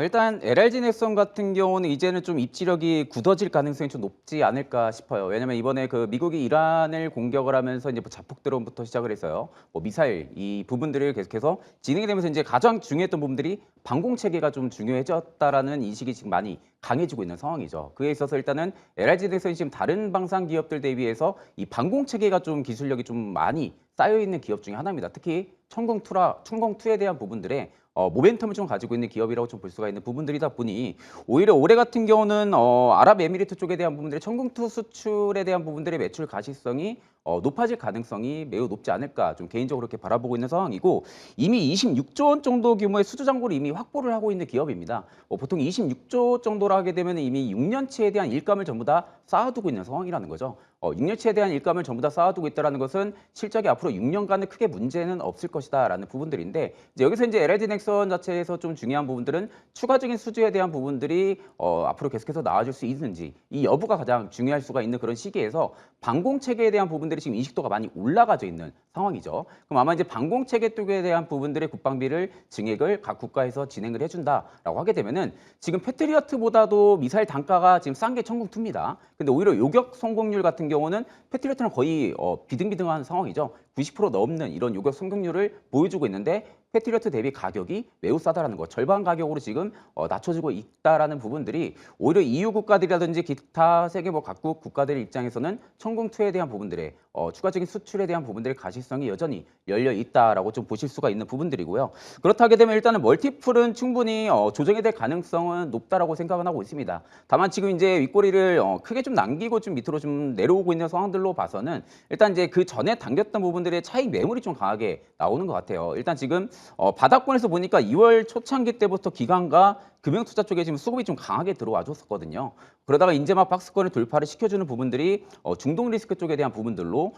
일단 LIG 넥슨 같은 경우는 이제는 좀 입지력이 굳어질 가능성이 좀 높지 않을까 싶어요. 왜냐면 이번에 그 미국이 이란을 공격을 하면서 이제 뭐 자폭 드론부터 시작을 했어요. 뭐 미사일 이 부분들을 계속해서 진행이 되면서 이제 가장 중요했던 부분들이 방공 체계가 좀 중요해졌다라는 인식이 지금 많이 강해지고 있는 상황이죠. 그에 있어서 일단은 LIG 넥슨이 지금 다른 방산 기업들 대비해서 이 방공 체계가 좀 기술력이 좀 많이 쌓여 있는 기업 중에 하나입니다. 특히 천공투에 대한 부분들에 모멘텀을 좀 가지고 있는 기업이라고 좀 볼 수가 있는 부분들이다 보니 오히려 올해 같은 경우는 아랍에미리트 쪽에 대한 부분들의 천공투 수출에 대한 부분들의 매출 가시성이 높아질 가능성이 매우 높지 않을까 좀 개인적으로 이렇게 바라보고 있는 상황이고 이미 26조 원 정도 규모의 수주 잔고를 이미 확보를 하고 있는 기업입니다. 보통 26조 정도로 하게 되면 이미 6년치에 대한 일감을 전부 다 쌓아두고 있는 상황이라는 거죠. 육년치에 대한 일감을 전부 다 쌓아두고 있다는 것은 실적이 앞으로 6년간은 크게 문제는 없을 것이다라는 부분들인데 이제 여기서 이제 LG 넥슨 자체에서 좀 중요한 부분들은 추가적인 수주에 대한 부분들이 앞으로 계속해서 나아질 수 있는지 이 여부가 가장 중요할 수가 있는 그런 시기에서 방공 체계에 대한 부분들이 지금 인식도가 많이 올라가져 있는 상황이죠. 그럼 아마 이제 방공 체계 쪽에 대한 부분들의 국방비를 증액을 각 국가에서 진행을 해준다라고 하게 되면은 지금 패트리어트보다도 미사일 단가가 지금 싼 게 천궁2입니다. 근데 오히려 요격 성공률 같은 경우는 패트리어트랑 거의 비등비등한 상황이죠. 90% 넘는 이런 요격 성공률을 보여주고 있는데 패트리어트 대비 가격이 매우 싸다라는 것, 절반 가격으로 지금 낮춰지고 있다라는 부분들이 오히려 EU 국가들이라든지 기타 세계 뭐 각국 국가들 입장에서는 천궁2에 대한 부분들의 추가적인 수출에 대한 부분들의 가시성이 여전히 열려 있다라고 좀 보실 수가 있는 부분들이고요. 그렇다게 되면 일단은 멀티풀은 충분히 조정이 될 가능성은 높다라고 생각은 하고 있습니다. 다만 지금 이제 윗꼬리를 크게 좀 남기고 좀 밑으로 좀 내려오고 있는 상황들로 봐서는 일단 이제 그 전에 당겼던 부분들의 차익 매물이 좀 강하게 나오는 것 같아요. 일단 지금 바닥권에서 보니까 2월 초창기 때부터 기관과 금융투자 쪽에 지금 수급이 좀 강하게 들어와 줬었거든요. 그러다가 이제 막 박스권을 돌파를 시켜주는 부분들이 중동 리스크 쪽에 대한 부분들로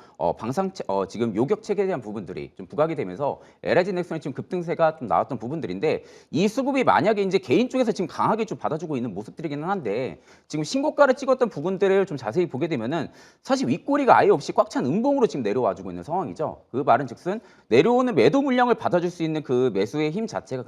지금 요격 체계에 대한 부분들이 좀 부각이 되면서 LG 넥슨의 지금 급등세가 좀 나왔던 부분들인데 이 수급이 만약에 이제 개인 쪽에서 지금 강하게 좀 받아주고 있는 모습들이기는 한데 지금 신고가를 찍었던 부분들을 좀 자세히 보게 되면은 사실 윗꼬리가 아예 없이 꽉 찬 음봉으로 지금 내려와주고 있는 상황이죠. 그 말은즉슨 내려오는 매도 물량을 받아줄 수 있는 그 매수의 힘 자체가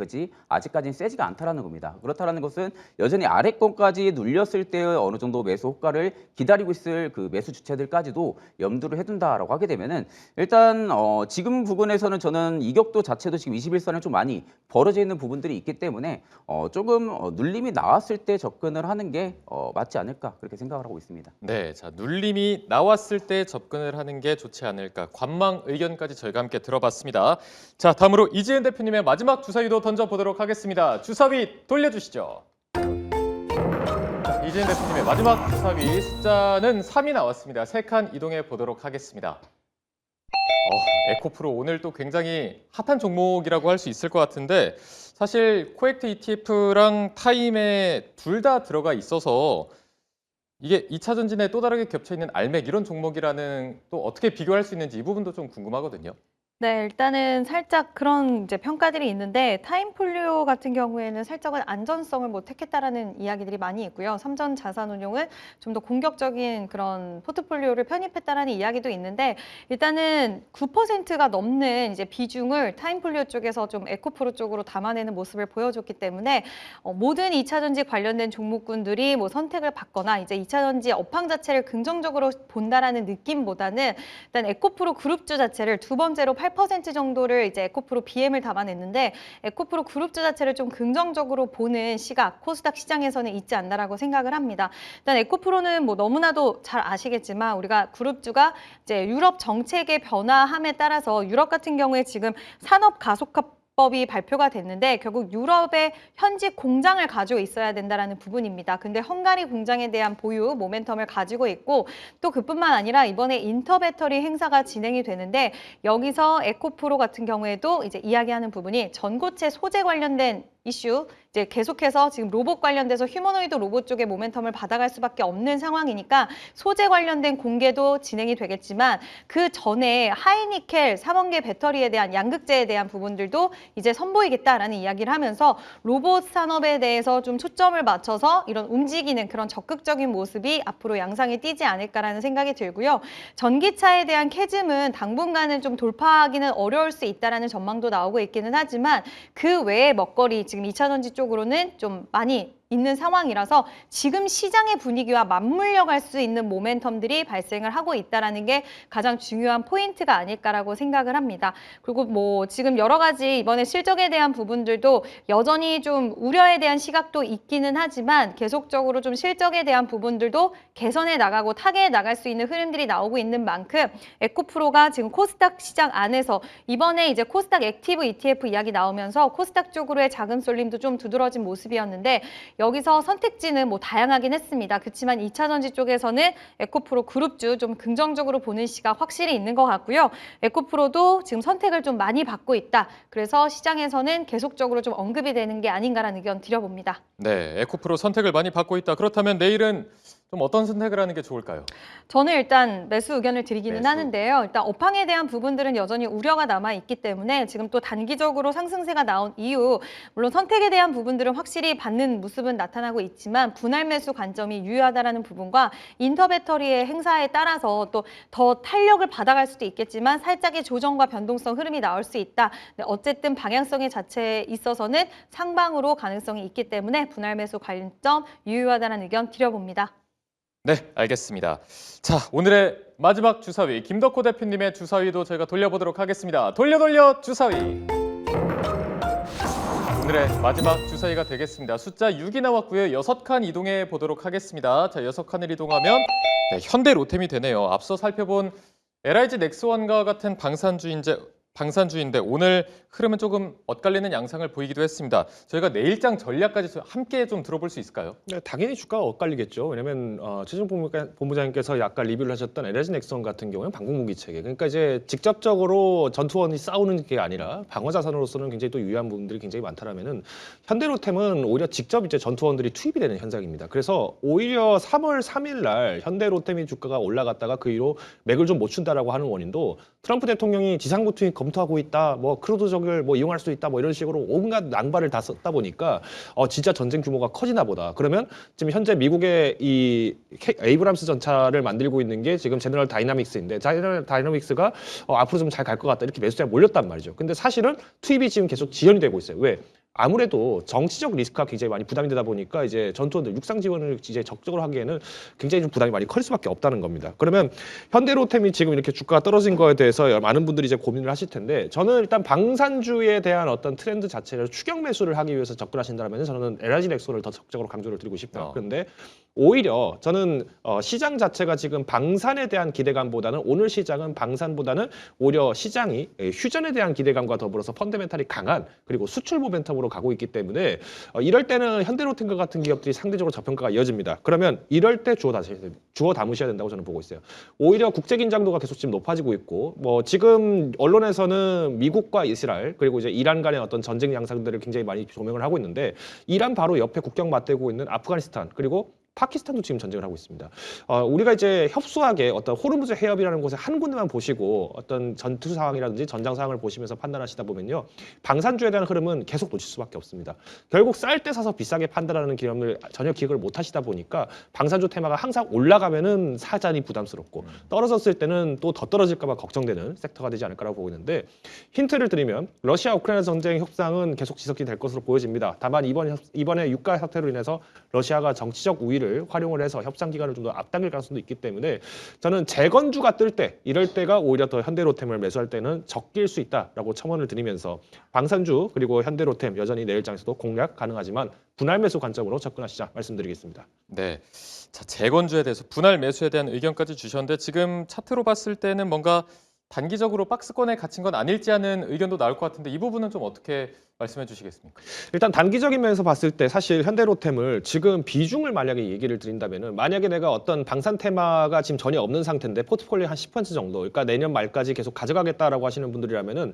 아직까지는 세지가 않다라는 겁니다. 그렇다라는 것은 여전히 아래권까지 눌렸을 때 어느 정도 매수 호가를 기다리고 있을 그 매수 주체들까지도 염두를 해둔다라고 하게 되면은 일단 지금 부분에서는 저는 이격도 자체도 지금 21선에 좀 많이 벌어져 있는 부분들이 있기 때문에 조금 눌림이 나왔을 때 접근을 하는 게 맞지 않을까 그렇게 생각을 하고 있습니다. 네, 자 눌림이 나왔을 때 접근을 하는 게 좋지 않을까 관망 의견까지 저희가 함께 들어봤습니다. 자, 다음으로 이지은 대표님의 마지막 주사위도 던져보도록 하겠습니다. 주사위 돌려주시죠. 자, 이지은 대표님의 마지막 주사위 숫자는 3이 나왔습니다. 3칸 이동해 보도록 하겠습니다. 에코프로 오늘 또 굉장히 핫한 종목이라고 할 수 있을 것 같은데 사실 코엑트 ETF랑 타임에 둘 다 들어가 있어서 이게 2차 전진에 또 다르게 겹쳐 있는 알맥 이런 종목이라는 또 어떻게 비교할 수 있는지 이 부분도 좀 궁금하거든요. 네, 일단은 살짝 그런 이제 평가들이 있는데 타임폴리오 같은 경우에는 살짝은 안전성을 뭐 택했다라는 이야기들이 많이 있고요. 삼전 자산운용은 좀 더 공격적인 그런 포트폴리오를 편입했다라는 이야기도 있는데 일단은 9%가 넘는 이제 비중을 타임폴리오 쪽에서 좀 에코프로 쪽으로 담아내는 모습을 보여줬기 때문에 모든 2차 전지 관련된 종목군들이 뭐 선택을 받거나 이제 2차 전지 업황 자체를 긍정적으로 본다라는 느낌보다는 일단 에코프로 그룹주 자체를 두 번째로 8% 정도를 이제 에코프로 BM을 담아냈는데 에코프로 그룹주 자체를 좀 긍정적으로 보는 시각 코스닥 시장에서는 있지 않나라고 생각을 합니다. 일단 에코프로는 뭐 너무나도 잘 아시겠지만 우리가 그룹주가 이제 유럽 정책의 변화함에 따라서 유럽 같은 경우에 지금 산업 가속화 법이 발표가 됐는데 결국 유럽의 현지 공장을 가지고 있어야 된다라는 부분입니다. 근데 헝가리 공장에 대한 보유 모멘텀을 가지고 있고 또 그뿐만 아니라 이번에 인터배터리 행사가 진행이 되는데 여기서 에코프로 같은 경우에도 이제 이야기하는 부분이 전고체 소재 관련된 이슈 이제 계속해서 지금 로봇 관련돼서 휴머노이드 로봇 쪽에 모멘텀을 받아갈 수밖에 없는 상황이니까 소재 관련된 공개도 진행이 되겠지만 그 전에 하이니켈 3원계 배터리에 대한 양극재에 대한 부분들도 이제 선보이겠다라는 이야기를 하면서 로봇 산업에 대해서 좀 초점을 맞춰서 이런 움직이는 그런 적극적인 모습이 앞으로 양상에 띄지 않을까라는 생각이 들고요. 전기차에 대한 캐즘은 당분간은 좀 돌파하기는 어려울 수 있다라는 전망도 나오고 있기는 하지만 그 외의 먹거리 지금 2차 전지 쪽으로는 좀 많이 있는 상황이라서 지금 시장의 분위기와 맞물려 갈 수 있는 모멘텀들이 발생을 하고 있다는 게 가장 중요한 포인트가 아닐까라고 생각을 합니다. 그리고 뭐 지금 여러 가지 이번에 실적에 대한 부분들도 여전히 좀 우려에 대한 시각도 있기는 하지만 계속적으로 좀 실적에 대한 부분들도 개선해 나가고 타개해 나갈 수 있는 흐름들이 나오고 있는 만큼 에코프로가 지금 코스닥 시장 안에서 이번에 이제 코스닥 액티브 ETF 이야기 나오면서 코스닥 쪽으로의 자금 쏠림도 좀 두드러진 모습이었는데 여기서 선택지는 뭐 다양하긴 했습니다. 그렇지만 2차 전지 쪽에서는 에코프로 그룹주 좀 긍정적으로 보는 시각 확실히 있는 것 같고요. 에코프로도 지금 선택을 좀 많이 받고 있다. 그래서 시장에서는 계속적으로 좀 언급이 되는 게 아닌가라는 의견 드려봅니다. 네, 에코프로 선택을 많이 받고 있다. 그렇다면 내일은 좀 어떤 선택을 하는 게 좋을까요? 저는 일단 매수 의견을 드리기는 매수. 하는데요. 일단 업황에 대한 부분들은 여전히 우려가 남아 있기 때문에 지금 또 단기적으로 상승세가 나온 이후 물론 선택에 대한 부분들은 확실히 받는 모습은 나타나고 있지만 분할 매수 관점이 유효하다라는 부분과 인터배터리의 행사에 따라서 또 더 탄력을 받아갈 수도 있겠지만 살짝의 조정과 변동성 흐름이 나올 수 있다. 네, 어쨌든 방향성의 자체에 있어서는 상방으로 가능성이 있기 때문에 분할 매수 관점 유효하다는 의견 드려봅니다. 네, 알겠습니다. 자, 오늘의 마지막 주사위 김덕호 대표님의 주사위도 저희가 돌려보도록 하겠습니다. 돌려 주사위. 오늘의 마지막 주사위가 되겠습니다. 숫자 6이 나왔고요. 6칸 이동해 보도록 하겠습니다. 자, 6칸을 이동하면 네, 현대 로템이 되네요. 앞서 살펴본 LIG 넥스원과 같은 방산주인데 오늘 흐름은 조금 엇갈리는 양상을 보이기도 했습니다. 저희가 내일장 전략까지 함께 좀 들어볼 수 있을까요? 네, 당연히 주가가 엇갈리겠죠. 왜냐면 최종 본부장님께서 약간 리뷰를 하셨던 LG 넥슨 같은 경우는 방공무기 체계. 그러니까 이제 직접적으로 전투원이 싸우는 게 아니라 방어 자산으로서는 굉장히 또 유효한 부분들이 굉장히 많다라면은 현대로템은 오히려 직접 이제 전투원들이 투입이 되는 현상입니다. 그래서 오히려 3월 3일 날 현대로템이 주가가 올라갔다가 그 이후로 맥을 좀 못 춘다라고 하는 원인도 트럼프 대통령이 지상부 투입 검토하고 있다, 뭐 크루드적을 뭐 이용할 수 있다, 뭐 이런 식으로 온갖 낭발을 다 썼다 보니까 진짜 전쟁 규모가 커지나 보다. 그러면 지금 현재 미국의 이 에이브람스 전차를 만들고 있는 게 지금 제너럴 다이나믹스인데 제너럴 다이나믹스가 앞으로 좀 잘 갈 것 같다 이렇게 매수자가 몰렸단 말이죠. 근데 사실은 투입이 지금 계속 지연이 되고 있어요. 왜? 아무래도 정치적 리스크가 굉장히 많이 부담이 되다 보니까 이제 전투원들 육상 지원을 이제 적극적으로 하기에는 굉장히 좀 부담이 많이 커질 수밖에 없다는 겁니다. 그러면 현대로템이 지금 이렇게 주가가 떨어진 거에 대해서 많은 분들이 이제 고민을 하실 텐데 저는 일단 방산주에 대한 어떤 트렌드 자체를 추격 매수를 하기 위해서 접근하신다면 저는 LG 넥슨을 더 적극적으로 강조를 드리고 싶다. 그런데 오히려 저는 시장 자체가 지금 방산에 대한 기대감보다는 오늘 시장은 방산보다는 오히려 시장이 휴전에 대한 기대감과 더불어서 펀더멘탈이 강한 그리고 수출 모멘텀으로 가고 있기 때문에 이럴 때는 현대로템과 같은 기업들이 상대적으로 저평가가 이어집니다. 그러면 이럴 때 주워 담으셔야 된다고 저는 보고 있어요. 오히려 국제 긴장도가 계속 지금 높아지고 있고 뭐 지금 언론에서는 미국과 이스라엘 그리고 이제 이란 간의 어떤 전쟁 양상들을 굉장히 많이 조명을 하고 있는데 이란 바로 옆에 국경 맞대고 있는 아프가니스탄 그리고 파키스탄도 지금 전쟁을 하고 있습니다. 우리가 이제 협소하게 어떤 호르무즈 해협이라는 곳에 한 군데만 보시고 어떤 전투 상황이라든지 전장 상황을 보시면서 판단하시다 보면요. 방산주에 대한 흐름은 계속 놓칠 수밖에 없습니다. 결국 쌀 때 사서 비싸게 판다라는 개념을 전혀 기억을 못 하시다 보니까 방산주 테마가 항상 올라가면은 사자니 부담스럽고 떨어졌을 때는 또 더 떨어질까 봐 걱정되는 섹터가 되지 않을까라고 보고 있는데 힌트를 드리면 러시아 우크라이나 전쟁 협상은 계속 지속이 될 것으로 보여집니다. 다만 이번에 유가 사태로 인해서 러시아가 정치적 우위를 활용을 해서 협상 기간을 좀 더 앞당길 가능성도 있기 때문에 저는 재건주가 뜰 때 이럴 때가 오히려 더 현대로템을 매수할 때는 적길 수 있다라고 첨언을 드리면서 방산주 그리고 현대로템 여전히 내일장에서도 공략 가능하지만 분할 매수 관점으로 접근하시자 말씀드리겠습니다. 네. 자, 재건주에 대해서 분할 매수에 대한 의견까지 주셨는데 지금 차트로 봤을 때는 뭔가 단기적으로 박스권에 갇힌 건 아닐지 하는 의견도 나올 것 같은데 이 부분은 좀 어떻게 말씀해 주시겠습니까? 일단 단기적인 면에서 봤을 때 사실 현대로템을 지금 비중을 만약에 얘기를 드린다면은 만약에 내가 어떤 방산 테마가 지금 전혀 없는 상태인데 포트폴리오 한 10% 정도 그러니까 내년 말까지 계속 가져가겠다라고 하시는 분들이라면은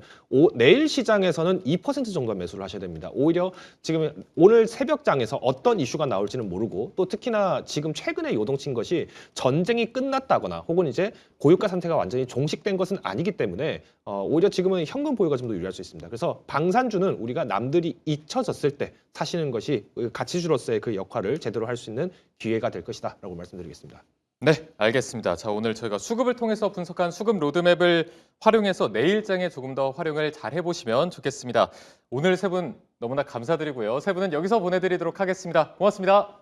내일 시장에서는 2% 정도 매수를 하셔야 됩니다. 오히려 지금 오늘 새벽장에서 어떤 이슈가 나올지는 모르고 또 특히나 지금 최근에 요동친 것이 전쟁이 끝났다거나 혹은 이제 고유가 상태가 완전히 종식된 것은 아니기 때문에 오히려 지금은 현금 보유가 좀 더 유리할 수 있습니다. 그래서 방산주는 우리가 남들이 잊혀졌을 때 사시는 것이 가치주로서의 그 역할을 제대로 할 수 있는 기회가 될 것이다라고 말씀드리겠습니다. 네, 알겠습니다. 자, 오늘 저희가 수급을 통해서 분석한 수급 로드맵을 활용해서 내일장에 조금 더 활용을 잘 해보시면 좋겠습니다. 오늘 세 분 너무나 감사드리고요. 세 분은 여기서 보내드리도록 하겠습니다. 고맙습니다.